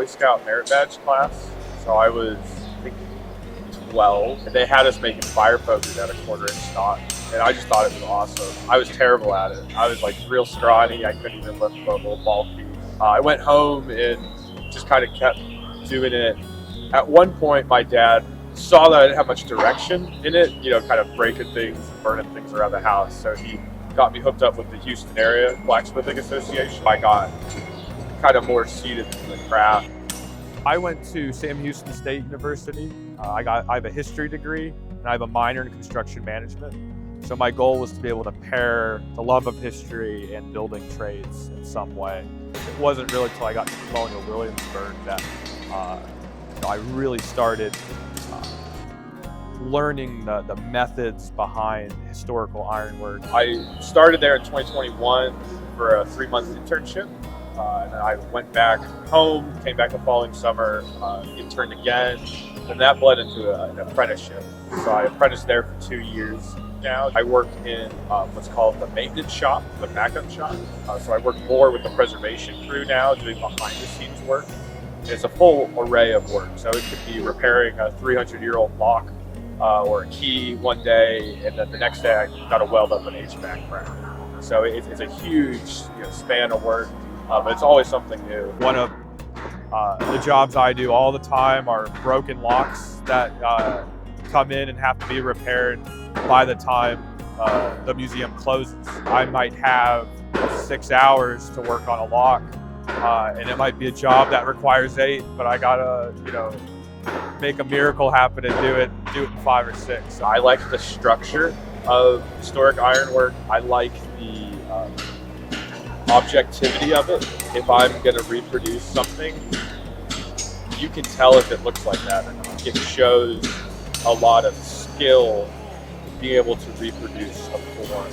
Boy Scout merit badge class. So I was, I think, 12. And they had us making fire pokers at a 1/4 inch stock. And I just thought it was awesome. I was terrible at it. I was like real scrawny. I couldn't even lift a little ball feet. I went home and just kind of kept doing it. At one point, my dad saw that I didn't have much direction in it, kind of breaking things, burning things around the house. So he got me hooked up with the Houston area Blacksmith Association. I got kind of more seated in the craft. I went to Sam Houston State University. I have a history degree and I have a minor in construction management. So my goal was to be able to pair the love of history and building trades in some way. It wasn't really until I got to Colonial Williamsburg that I really started learning the methods behind historical ironwork. I started there in 2021 for a 3-month internship. And then I went back home, came back the following summer, interned again, and that bled into an apprenticeship. So I apprenticed there for 2 years. Now I work in what's called the maintenance shop, the backup shop. So I work more with the preservation crew now, doing behind the scenes work. And it's a full array of work. So it could be repairing a 300-year-old lock or a key one day, and then the next day I got to weld up an HVAC rack. So it's a huge span of work, but it's always something new. One of the jobs I do all the time are broken locks that come in and have to be repaired by the time the museum closes. I might have 6 hours to work on a lock, and it might be a job that requires 8, but I gotta, make a miracle happen and do it in 5 or 6. I like the structure of historic ironwork. I like the objectivity of it. If I'm gonna reproduce something, you can tell if it looks like that or not. It shows a lot of skill being able to reproduce a form.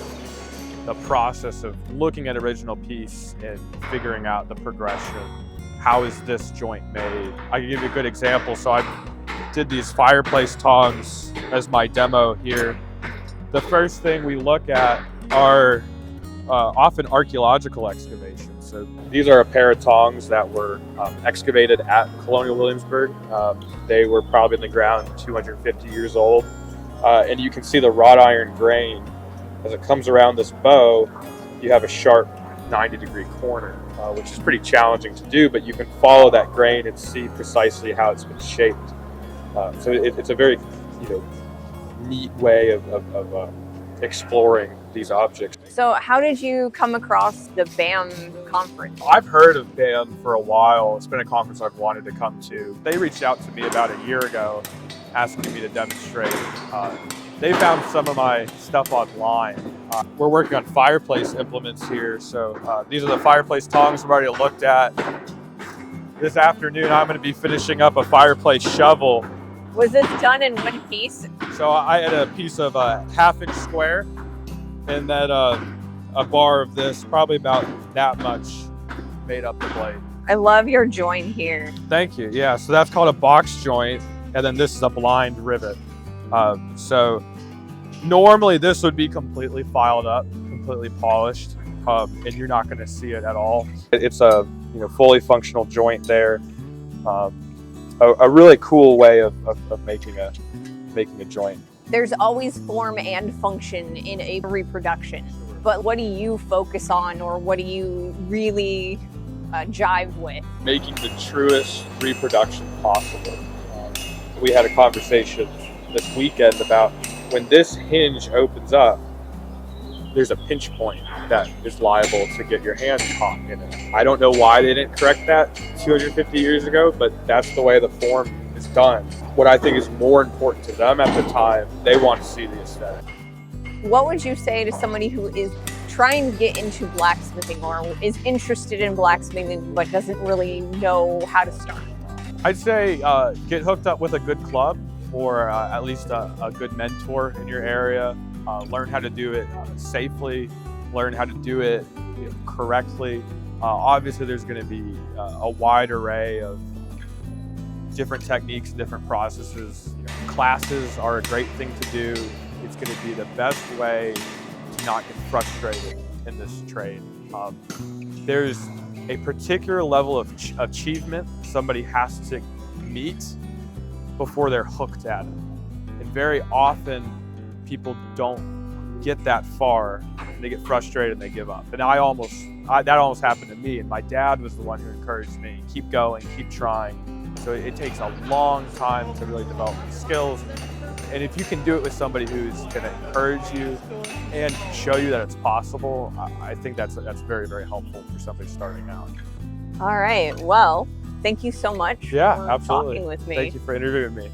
The process of looking at original piece and figuring out the progression. How is this joint made? I can give you a good example. So I did these fireplace tongs as my demo here. The first thing we look at are often archaeological excavations. So these are a pair of tongs that were excavated at Colonial Williamsburg. They were probably in the ground 250 years old. And you can see the wrought iron grain. As it comes around this bow, you have a sharp 90-degree corner, which is pretty challenging to do, but you can follow that grain and see precisely how it's been shaped. So it's a very neat way of exploring these objects. So how did you come across the BAM conference? I've heard of BAM for a while. It's been a conference I've wanted to come to. They reached out to me about a year ago asking me to demonstrate. They found some of my stuff online. We're working on fireplace implements here. So these are the fireplace tongs we've already looked at. This afternoon, I'm gonna be finishing up a fireplace shovel. Was this done in one piece? So I had a piece of a 1/2-inch square and then a bar of this, probably about that much, made up the blade. I love your joint here. Thank you. Yeah, so that's called a box joint, and then this is a blind rivet. So normally this would be completely filed up, completely polished, and you're not going to see it at all. It's a fully functional joint there. A really cool way of making a joint. There's always form and function in a reproduction, but what do you focus on, or what do you really jive with? Making the truest reproduction possible. We had a conversation this weekend about when this hinge opens up, there's a pinch point that is liable to get your hand caught in it. I don't know why they didn't correct that 250 years ago, but that's the way the form is done. What I think is more important to them at the time, they want to see the aesthetic. What would you say to somebody who is trying to get into blacksmithing or is interested in blacksmithing but doesn't really know how to start? I'd say get hooked up with a good club or at least a good mentor in your area. Learn how to do it safely, learn how to do it correctly. Obviously, there's going to be a wide array of different techniques and different processes. Classes are a great thing to do. It's going to be the best way to not get frustrated in this trade. There's a particular level of achievement somebody has to meet before they're hooked at it. And very often people don't get that far, and they get frustrated and they give up. And that almost happened to me, and my dad was the one who encouraged me, keep going, keep trying. So it takes a long time to really develop these skills. And if you can do it with somebody who's going to encourage you and show you that it's possible, I think that's very, very helpful for somebody starting out. All right. Well, thank you so much Yeah, for absolutely. talking with me. Thank you for interviewing me.